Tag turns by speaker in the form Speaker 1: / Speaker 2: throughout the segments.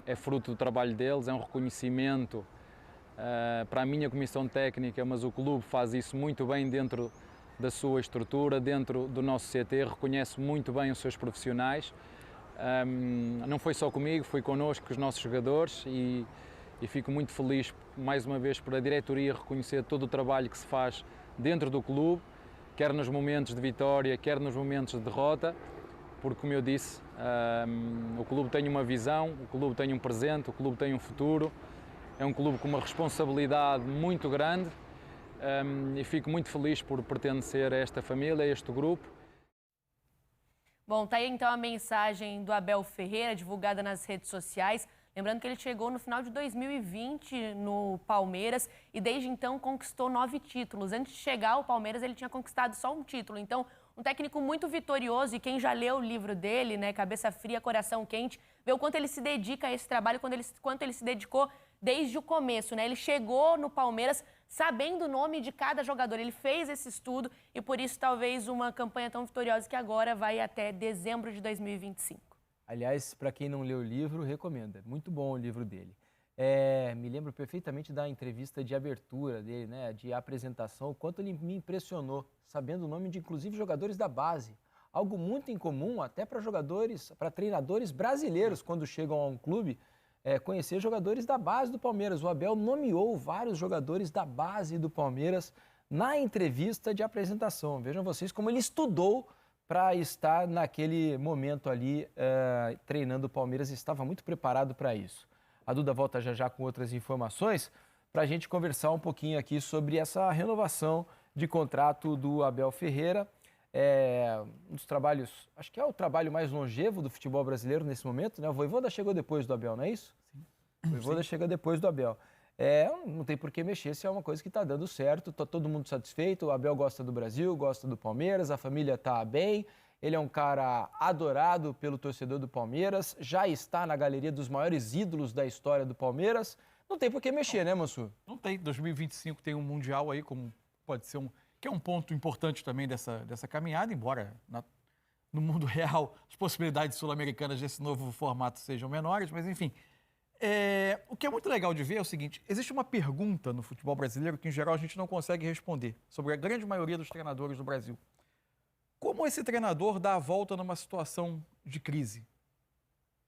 Speaker 1: é fruto do trabalho deles, é um reconhecimento para a minha comissão técnica, mas o clube faz isso muito bem dentro da sua estrutura, dentro do nosso CT, reconhece muito bem os seus profissionais. Não foi só comigo, foi connosco, com os nossos jogadores e fico muito feliz, mais uma vez, por a diretoria reconhecer todo o trabalho que se faz dentro do clube, quer nos momentos de vitória, quer nos momentos de derrota, porque, como eu disse, o clube tem uma visão, o clube tem um presente, o clube tem um futuro, é um clube com uma responsabilidade muito grande e fico muito feliz por pertencer a esta família, a este grupo.
Speaker 2: Bom, tá aí então a mensagem do Abel Ferreira, divulgada nas redes sociais. Lembrando que ele chegou no final de 2020 no Palmeiras e desde então conquistou 9 títulos. Antes de chegar ao Palmeiras, ele tinha conquistado só um título. Então, um técnico muito vitorioso, e quem já leu o livro dele, né, Cabeça Fria, Coração Quente, vê o quanto ele se dedica a esse trabalho, quanto ele se dedicou desde o começo, né? Ele chegou no Palmeiras sabendo o nome de cada jogador, ele fez esse estudo e por isso talvez uma campanha tão vitoriosa que agora vai até dezembro de 2025.
Speaker 3: Aliás, para quem não leu o livro, recomendo. É muito bom o livro dele. Me lembro perfeitamente da entrevista de abertura dele, né, de apresentação, o quanto ele me impressionou, sabendo o nome de, inclusive, jogadores da base. Algo muito incomum até para jogadores, para treinadores brasileiros, quando chegam a um clube, conhecer jogadores da base do Palmeiras. O Abel nomeou vários jogadores da base do Palmeiras na entrevista de apresentação. Vejam vocês como ele estudou para estar naquele momento ali treinando o Palmeiras, estava muito preparado para isso. A Duda volta já já com outras informações para a gente conversar um pouquinho aqui sobre essa renovação de contrato do Abel Ferreira. Um dos trabalhos, acho que é o trabalho mais longevo do futebol brasileiro nesse momento, né? O Vojvoda chegou depois do Abel, não é isso? Sim. O Vojvoda chega depois do Abel. Não tem por que mexer se é uma coisa que está dando certo, está todo mundo satisfeito, o Abel gosta do Brasil, gosta do Palmeiras, a família está bem, ele é um cara adorado pelo torcedor do Palmeiras, já está na galeria dos maiores ídolos da história do Palmeiras, não tem por que mexer, né, Mansur?
Speaker 4: Não tem, 2025 tem um Mundial aí, como pode ser que é um ponto importante também dessa caminhada, embora no mundo real as possibilidades sul-americanas desse novo formato sejam menores, mas enfim. O que é muito legal de ver é o seguinte, existe uma pergunta no futebol brasileiro que, em geral, a gente não consegue responder, sobre a grande maioria dos treinadores do Brasil. Como esse treinador dá a volta numa situação de crise?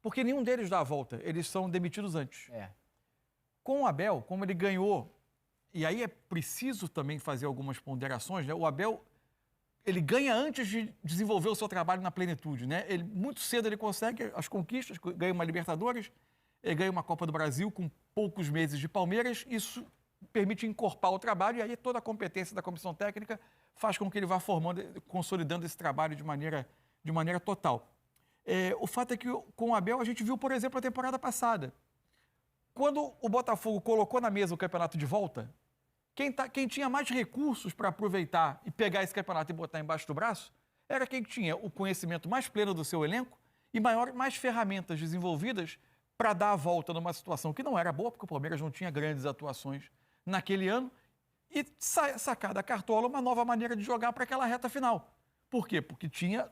Speaker 4: Porque nenhum deles dá a volta, eles são demitidos antes. Com o Abel, como ele ganhou, e aí é preciso também fazer algumas ponderações, né? O Abel, ele ganha antes de desenvolver o seu trabalho na plenitude, né? Muito cedo ele consegue as conquistas, ganha uma Libertadores, ele ganha uma Copa do Brasil com poucos meses de Palmeiras, isso permite encorpar o trabalho e aí toda a competência da comissão técnica faz com que ele vá formando, consolidando esse trabalho de maneira total. O fato é que com o Abel a gente viu, por exemplo, a temporada passada. Quando o Botafogo colocou na mesa o campeonato de volta, quem tinha mais recursos para aproveitar e pegar esse campeonato e botar embaixo do braço era quem tinha o conhecimento mais pleno do seu elenco e mais ferramentas desenvolvidas para dar a volta numa situação que não era boa, porque o Palmeiras não tinha grandes atuações naquele ano, e sacar da cartola uma nova maneira de jogar para aquela reta final. Por quê? Porque tinha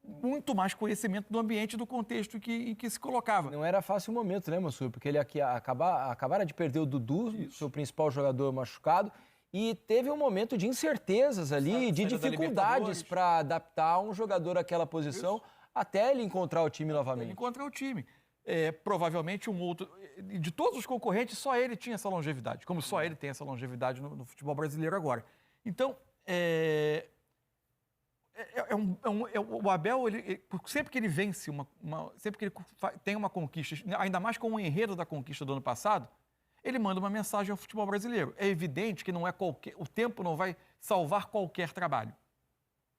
Speaker 4: muito mais conhecimento do ambiente e do contexto em que se colocava.
Speaker 3: Não era fácil o momento, né, Mansur? Porque ele acabara de perder o Dudu, seu principal jogador machucado, e teve um momento de incertezas ali, de dificuldades para adaptar um jogador àquela posição, até ele encontrar o time novamente.
Speaker 4: Ele encontrar o time. Provavelmente um outro... De todos os concorrentes, só ele tinha essa longevidade, como só ele tem essa longevidade no futebol brasileiro agora. Então, o Abel, sempre que ele vence, sempre que ele tem uma conquista, ainda mais com o enredo da conquista do ano passado, ele manda uma mensagem ao futebol brasileiro. É evidente que o tempo não vai salvar qualquer trabalho.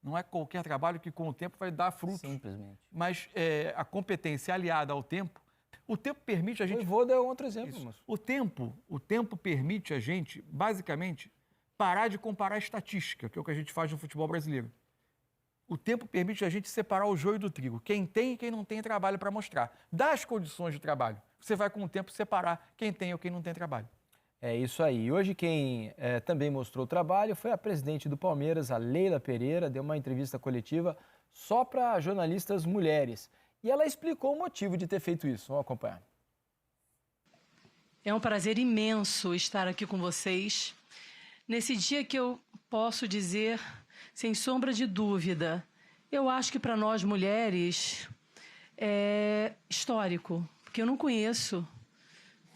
Speaker 4: Não é qualquer trabalho que com o tempo vai dar frutos.
Speaker 5: Simplesmente.
Speaker 4: Mas a competência aliada ao tempo, o tempo permite a gente...
Speaker 3: Eu vou dar outro exemplo, moço.
Speaker 4: O tempo permite a gente, basicamente, parar de comparar estatística, que é o que a gente faz no futebol brasileiro. O tempo permite a gente separar o joio do trigo. Quem tem e quem não tem trabalho para mostrar. Das condições de trabalho. Você vai, com o tempo, separar quem tem ou quem não tem trabalho.
Speaker 3: É isso aí. Hoje quem também mostrou trabalho foi a presidente do Palmeiras, a Leila Pereira, deu uma entrevista coletiva só para jornalistas mulheres. E ela explicou o motivo de ter feito isso. Vamos acompanhar.
Speaker 5: É um prazer imenso estar aqui com vocês, nesse dia que eu posso dizer, sem sombra de dúvida, eu acho que para nós mulheres é histórico, porque eu não conheço,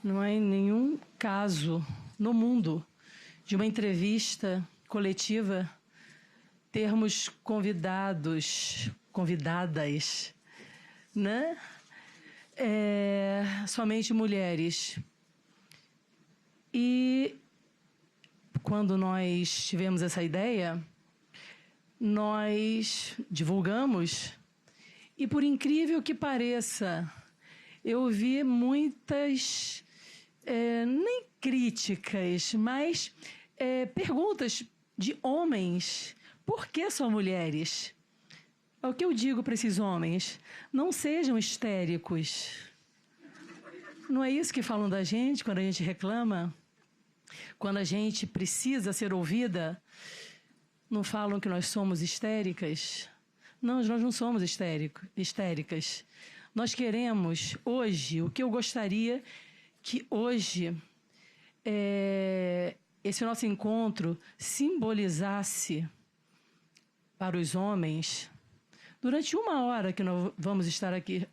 Speaker 5: não é nenhum caso no mundo de uma entrevista coletiva termos convidadas, né? Somente mulheres. E quando nós tivemos essa ideia, nós divulgamos e, por incrível que pareça, eu vi muitas, nem críticas, mas perguntas de homens. Por que só mulheres? É o que eu digo para esses homens: não sejam histéricos. Não é isso que falam da gente quando a gente reclama? Quando a gente precisa ser ouvida, não falam que nós somos histéricas? Não, nós não somos histéricas. Nós queremos, hoje, o que eu gostaria que hoje esse nosso encontro simbolizasse para os homens, durante 1 hora que nós vamos estar aqui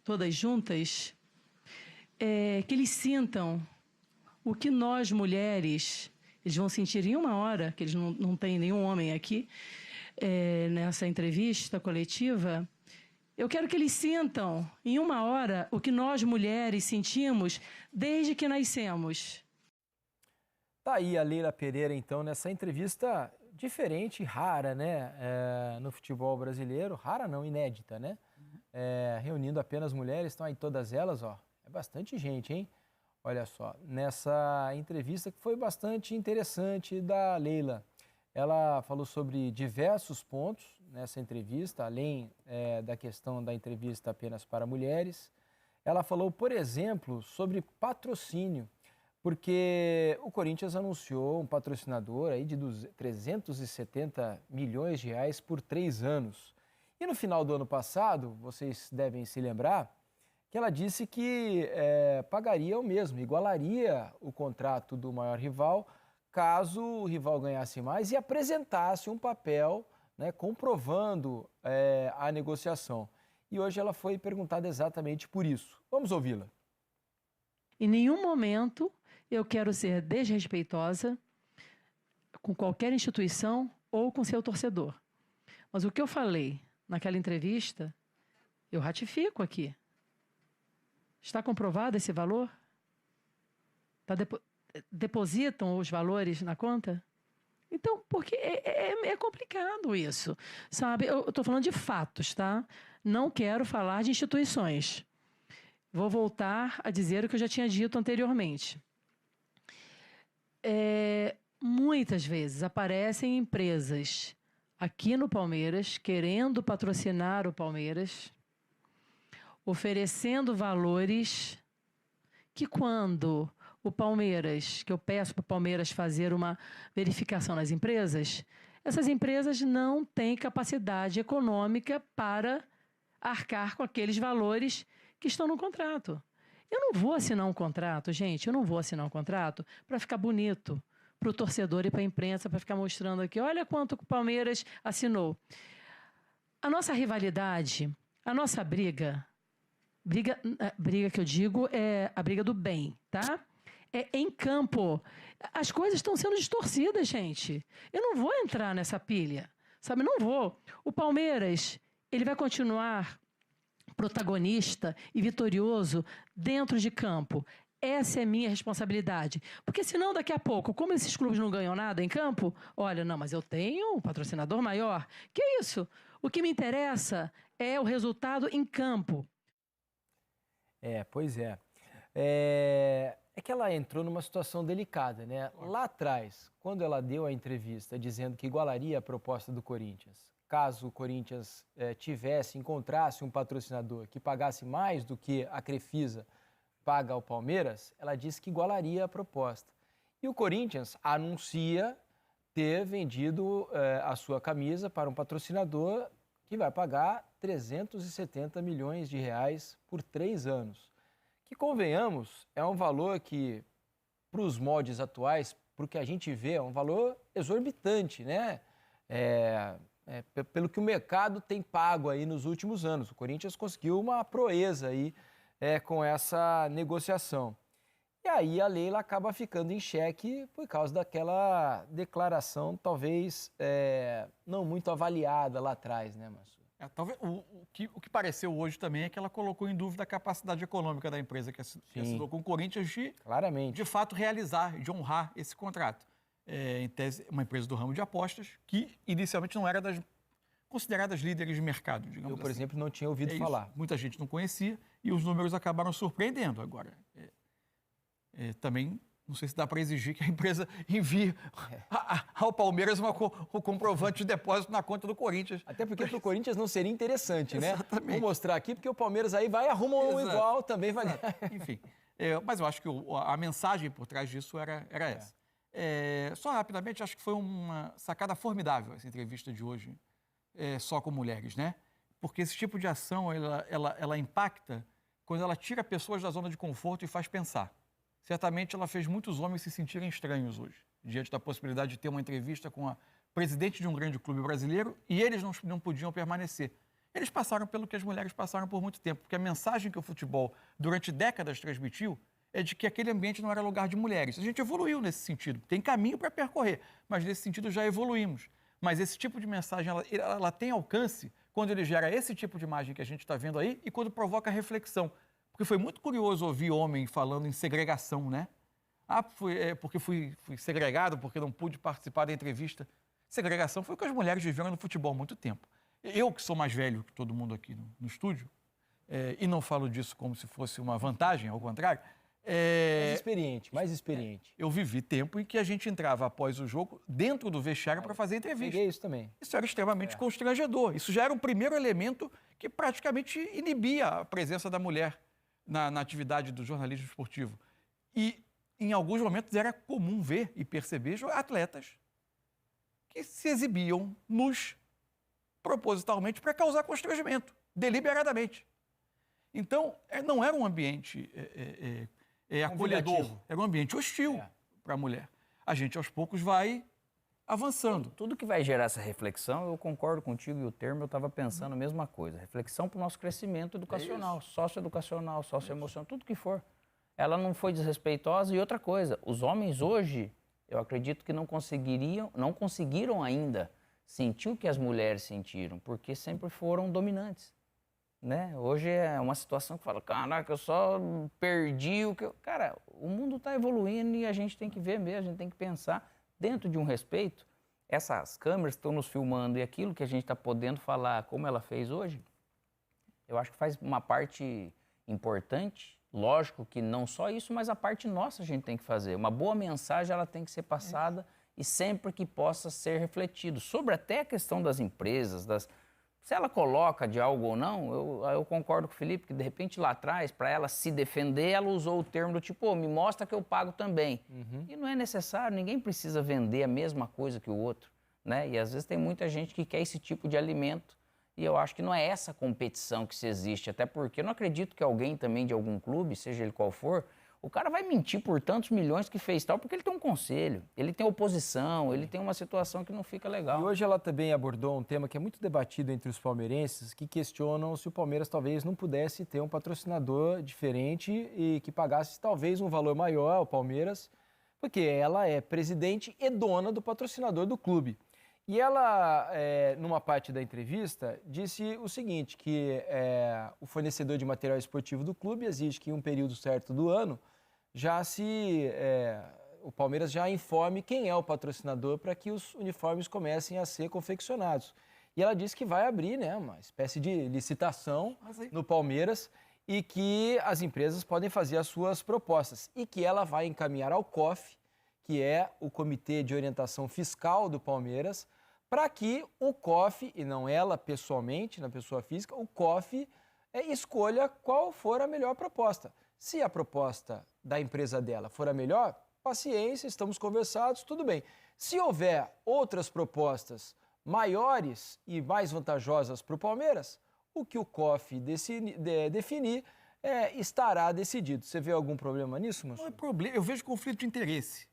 Speaker 5: todas juntas, que eles sintam o que nós mulheres, eles vão sentir em 1 hora, que eles não têm nenhum homem aqui, nessa entrevista coletiva. Eu quero que eles sintam em 1 hora o que nós mulheres sentimos desde que nascemos.
Speaker 3: Tá aí a Leila Pereira, então, nessa entrevista diferente, rara, né, no futebol brasileiro. Rara não, inédita, né? Reunindo apenas mulheres, estão aí todas elas, ó. É bastante gente, hein? Olha só, nessa entrevista que foi bastante interessante da Leila. Ela falou sobre diversos pontos nessa entrevista, além da questão da entrevista apenas para mulheres. Ela falou, por exemplo, sobre patrocínio, porque o Corinthians anunciou um patrocinador aí de 370 milhões de reais por 3 anos. E no final do ano passado, vocês devem se lembrar, que ela disse que pagaria o mesmo, igualaria o contrato do maior rival, caso o rival ganhasse mais e apresentasse um papel, né, comprovando a negociação. E hoje ela foi perguntada exatamente por isso. Vamos ouvi-la.
Speaker 5: Em nenhum momento eu quero ser desrespeitosa com qualquer instituição ou com seu torcedor. Mas o que eu falei naquela entrevista, eu ratifico aqui. Está comprovado esse valor? Depositam os valores na conta? Então, porque é complicado isso, sabe? Eu estou falando de fatos, tá? Não quero falar de instituições. Vou voltar a dizer o que eu já tinha dito anteriormente. Muitas vezes aparecem empresas aqui no Palmeiras querendo patrocinar o Palmeiras, oferecendo valores que quando o Palmeiras, que eu peço para o Palmeiras fazer uma verificação nas empresas, essas empresas não têm capacidade econômica para arcar com aqueles valores que estão no contrato. Eu não vou assinar um contrato, gente, eu não vou assinar um contrato para ficar bonito para o torcedor e para a imprensa, para ficar mostrando aqui, olha quanto o Palmeiras assinou. A nossa rivalidade, a nossa briga que eu digo é a briga do bem, tá? Em campo. As coisas estão sendo distorcidas, gente. Eu não vou entrar nessa pilha, sabe? Não vou. O Palmeiras, ele vai continuar protagonista e vitorioso dentro de campo. Essa é minha responsabilidade. Porque senão, daqui a pouco, como esses clubes não ganham nada em campo, olha, não, mas eu tenho um patrocinador maior. Que isso? O que me interessa é o resultado em campo.
Speaker 3: Pois é. É que ela entrou numa situação delicada, né? Lá atrás, quando ela deu a entrevista dizendo que igualaria a proposta do Corinthians, caso o Corinthians encontrasse um patrocinador que pagasse mais do que a Crefisa paga ao Palmeiras, ela disse que igualaria a proposta. E o Corinthians anuncia ter vendido a sua camisa para um patrocinador que vai pagar 370 milhões de reais por 3 anos. que, convenhamos, é um valor que, para os moldes atuais, para o que a gente vê, é um valor exorbitante, né? Pelo que o mercado tem pago aí nos últimos anos. O Corinthians conseguiu uma proeza aí com essa negociação. E aí a Leila acaba ficando em xeque por causa daquela declaração, talvez não muito avaliada lá atrás, né, Márcio?
Speaker 4: Talvez, o que pareceu hoje também é que ela colocou em dúvida a capacidade econômica da empresa que assinou com o Corinthians
Speaker 3: claramente,
Speaker 4: de fato realizar, de honrar esse contrato. Em tese, uma empresa do ramo de apostas que inicialmente não era das consideradas líderes de mercado, digamos assim.
Speaker 3: Eu, por exemplo, não tinha ouvido falar.
Speaker 4: Muita gente não conhecia e os números acabaram surpreendendo. Agora, também não sei se dá para exigir que a empresa envie ao Palmeiras o comprovante de depósito na conta do Corinthians.
Speaker 3: Até porque para o Corinthians não seria interessante, né?
Speaker 4: Exatamente.
Speaker 3: Vou mostrar aqui, porque o Palmeiras aí vai, arruma um igual, também vai ganhar.
Speaker 4: Enfim, mas eu acho que a mensagem por trás disso era essa. Só rapidamente, acho que foi uma sacada formidável essa entrevista de hoje, só com mulheres, né? Porque esse tipo de ação, ela impacta quando ela tira pessoas da zona de conforto e faz pensar. Certamente ela fez muitos homens se sentirem estranhos hoje, diante da possibilidade de ter uma entrevista com a presidente de um grande clube brasileiro e eles não podiam permanecer. Eles passaram pelo que as mulheres passaram por muito tempo, porque a mensagem que o futebol, durante décadas, transmitiu é de que aquele ambiente não era lugar de mulheres. A gente evoluiu nesse sentido, tem caminho para percorrer, mas nesse sentido já evoluímos. Mas esse tipo de mensagem, ela tem alcance quando ele gera esse tipo de imagem que a gente está vendo aí e quando provoca reflexão. Porque foi muito curioso ouvir homem falando em segregação, né? Porque fui segregado, porque não pude participar da entrevista. Segregação foi o que as mulheres viveram no futebol há muito tempo. Eu, que sou mais velho que todo mundo aqui no estúdio, e não falo disso como se fosse uma vantagem, ao contrário,
Speaker 3: mais experiente.
Speaker 4: Eu vivi tempo em que a gente entrava após o jogo dentro do vestiário para fazer entrevista.
Speaker 3: Peguei isso também.
Speaker 4: Isso era extremamente constrangedor. Isso já era o primeiro elemento que praticamente inibia a presença da mulher na atividade do jornalismo esportivo. E, em alguns momentos, era comum ver e perceber atletas que se exibiam nus propositalmente para causar constrangimento, deliberadamente. Então, não era um ambiente acolhedor, era um ambiente hostil para a mulher. A gente, aos poucos, vai avançando.
Speaker 6: Tudo que vai gerar essa reflexão, eu concordo contigo e o termo, eu estava pensando a mesma coisa. Reflexão para o nosso crescimento educacional, socioeducacional, socioemocional, tudo que for. Ela não foi desrespeitosa. E outra coisa, os homens hoje, eu acredito que não conseguiram ainda sentir o que as mulheres sentiram, porque sempre foram dominantes. Né? Hoje é uma situação que fala, caraca, eu só perdi o que eu... Cara, o mundo está evoluindo e a gente tem que ver mesmo, a gente tem que pensar dentro de um respeito. Essas câmeras que estão nos filmando e aquilo que a gente está podendo falar como ela fez hoje, eu acho que faz uma parte importante. Lógico que não só isso, mas a parte nossa a gente tem que fazer. Uma boa mensagem ela tem que ser passada e sempre que possa ser refletido. Sobre até a questão das empresas, se ela coloca de algo ou não, eu concordo com o Felipe, que de repente lá atrás, para ela se defender, ela usou o termo do tipo, me mostra que eu pago também. E não é necessário, ninguém precisa vender a mesma coisa que o outro, né? E às vezes tem muita gente que quer esse tipo de alimento e eu acho que não é essa competição que se existe, até porque eu não acredito que alguém também de algum clube, seja ele qual for, o cara vai mentir por tantos milhões que fez tal, porque ele tem um conselho, ele tem oposição, ele tem uma situação que não fica legal.
Speaker 3: E hoje ela também abordou um tema que é muito debatido entre os palmeirenses, que questionam se o Palmeiras talvez não pudesse ter um patrocinador diferente e que pagasse talvez um valor maior ao Palmeiras, porque ela é presidente e dona do patrocinador do clube. E ela, numa parte da entrevista, disse o seguinte, que o fornecedor de material esportivo do clube exige que em um período certo do ano o Palmeiras já informe quem é o patrocinador para que os uniformes comecem a ser confeccionados. E ela disse que vai abrir, né, uma espécie de licitação no Palmeiras e que as empresas podem fazer as suas propostas e que ela vai encaminhar ao COF, que é o Comitê de Orientação Fiscal do Palmeiras, para que o COF, e não ela pessoalmente, na pessoa física, o COF escolha qual for a melhor proposta. Se a proposta da empresa dela for a melhor, paciência, estamos conversados, tudo bem. Se houver outras propostas maiores e mais vantajosas para o Palmeiras, o que o COF definir estará decidido. Você vê algum problema nisso, Mansur?
Speaker 4: Não é problema, eu vejo conflito de interesse.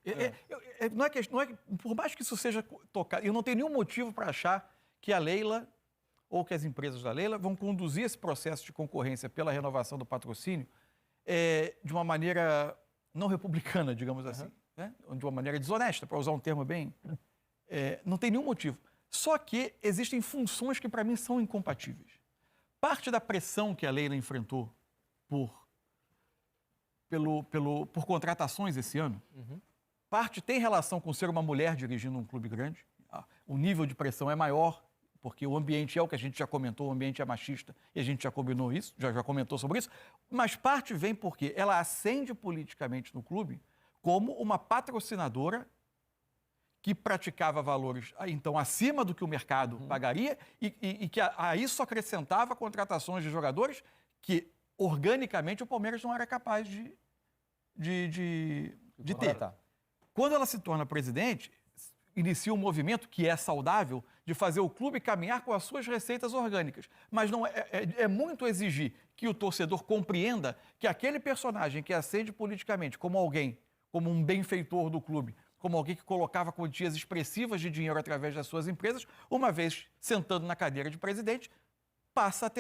Speaker 4: Por mais que isso seja tocado, eu não tenho nenhum motivo para achar que a Leila ou que as empresas da Leila vão conduzir esse processo de concorrência pela renovação do patrocínio de uma maneira não republicana, digamos assim, né? De uma maneira desonesta, para usar um termo bem... não tem nenhum motivo. Só que existem funções que, para mim, são incompatíveis. Parte da pressão que a Leila enfrentou por contratações esse ano, parte tem relação com ser uma mulher dirigindo um clube grande. O nível de pressão é maior, porque o ambiente é o que a gente já comentou, o ambiente é machista, e a gente já combinou isso, já comentou sobre isso, mas parte vem porque ela ascende politicamente no clube como uma patrocinadora que praticava valores, então, acima do que o mercado pagaria e que a isso acrescentava contratações de jogadores que, organicamente, o Palmeiras não era capaz de ter. Quando ela se torna presidente, inicia um movimento que é saudável de fazer o clube caminhar com as suas receitas orgânicas. Mas não é muito exigir que o torcedor compreenda que aquele personagem que ascende politicamente como alguém, como um benfeitor do clube, como alguém que colocava quantias expressivas de dinheiro através das suas empresas, uma vez sentando na cadeira de presidente, passa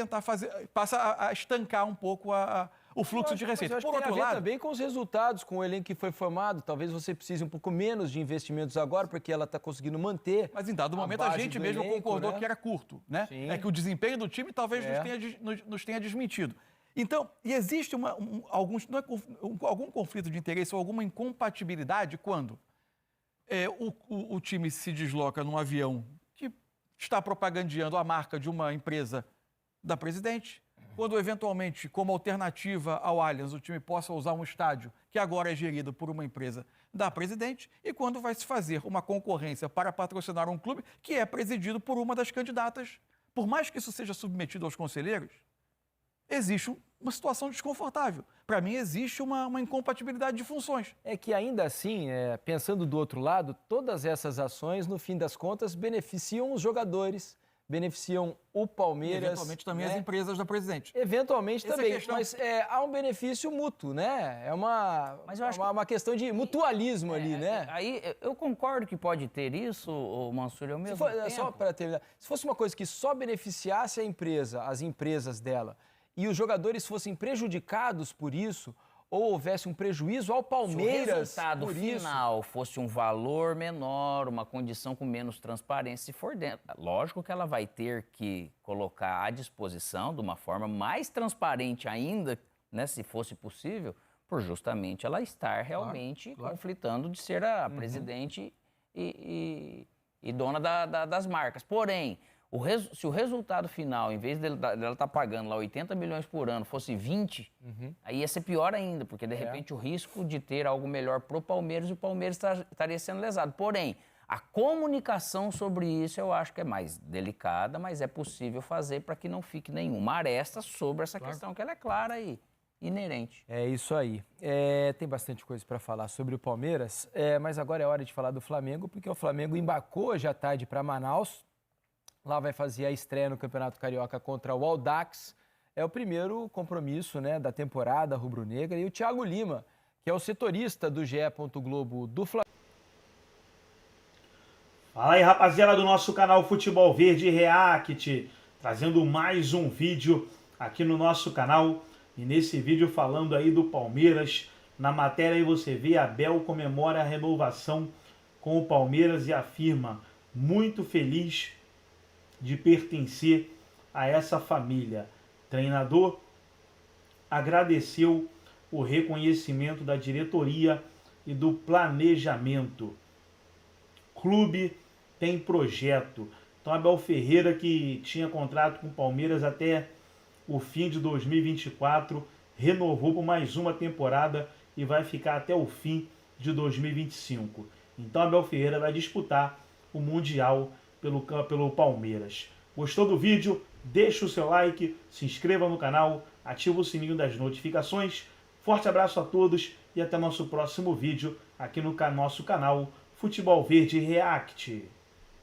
Speaker 4: a estancar um pouco o fluxo de receita.
Speaker 3: Por outro lado, também com os resultados, com o elenco que foi formado, talvez você precise um pouco menos de investimentos agora, porque ela está conseguindo manter.
Speaker 4: Mas em dado momento a gente mesmo concordou que era curto, né?
Speaker 3: Sim.
Speaker 4: É que o desempenho do time talvez nos tenha desmentido. Então, e existe algum conflito de interesse ou alguma incompatibilidade quando o time se desloca num avião que está propagandeando a marca de uma empresa da presidente, quando eventualmente, como alternativa ao Allianz, o time possa usar um estádio que agora é gerido por uma empresa da presidente, e quando vai se fazer uma concorrência para patrocinar um clube que é presidido por uma das candidatas. Por mais que isso seja submetido aos conselheiros, existe uma situação desconfortável. Para mim, existe uma incompatibilidade de funções.
Speaker 3: É que ainda assim, pensando do outro lado, todas essas ações, no fim das contas, beneficiam os jogadores, beneficiam o Palmeiras.
Speaker 4: E eventualmente também as empresas da presidente.
Speaker 3: Eventualmente também, mas há um benefício mútuo, né? É uma questão de mutualismo ali, né?
Speaker 6: Aí eu concordo que pode ter isso, Mansur, ao mesmo tempo.
Speaker 3: Só para terminar, se fosse uma coisa que só beneficiasse a empresa, as empresas dela, e os jogadores fossem prejudicados por isso, ou houvesse um prejuízo ao Palmeiras.
Speaker 6: Se o resultado final fosse um valor menor, uma condição com menos transparência, se for dentro. Lógico que ela vai ter que colocar à disposição, de uma forma mais transparente ainda, né, se fosse possível, por justamente ela estar realmente conflitando de ser a presidente e dona das marcas. Porém, se o resultado final, em vez dela estar pagando lá 80 milhões por ano, fosse 20, aí ia ser pior ainda, porque de repente o risco de ter algo melhor para o Palmeiras e o Palmeiras estaria sendo lesado. Porém, a comunicação sobre isso eu acho que é mais delicada, mas é possível fazer para que não fique nenhuma aresta sobre essa questão, que ela é clara e inerente.
Speaker 3: É isso aí. Tem bastante coisa para falar sobre o Palmeiras, mas agora é hora de falar do Flamengo, porque o Flamengo embarcou hoje à tarde para Manaus. Lá vai fazer a estreia no Campeonato Carioca contra o Audax. É o primeiro compromisso, né, da temporada rubro-negra. E o Thiago Lima, que é o setorista do GE. Globo do Flamengo.
Speaker 7: Fala aí, rapaziada do nosso canal Futebol Verde React, trazendo mais um vídeo aqui no nosso canal. E nesse vídeo falando aí do Palmeiras. Na matéria aí você vê, Abel comemora a renovação com o Palmeiras e afirma: muito feliz de pertencer a essa família. Treinador agradeceu o reconhecimento da diretoria e do planejamento. Clube tem projeto. Então, Abel Ferreira, que tinha contrato com o Palmeiras até o fim de 2024, renovou por mais uma temporada e vai ficar até o fim de 2025. Então, Abel Ferreira vai disputar o Mundial pelo Palmeiras. Gostou do vídeo? Deixa o seu like, se inscreva no canal, ativa o sininho das notificações. Forte abraço a todos e até nosso próximo vídeo aqui no nosso canal Futebol Verde React.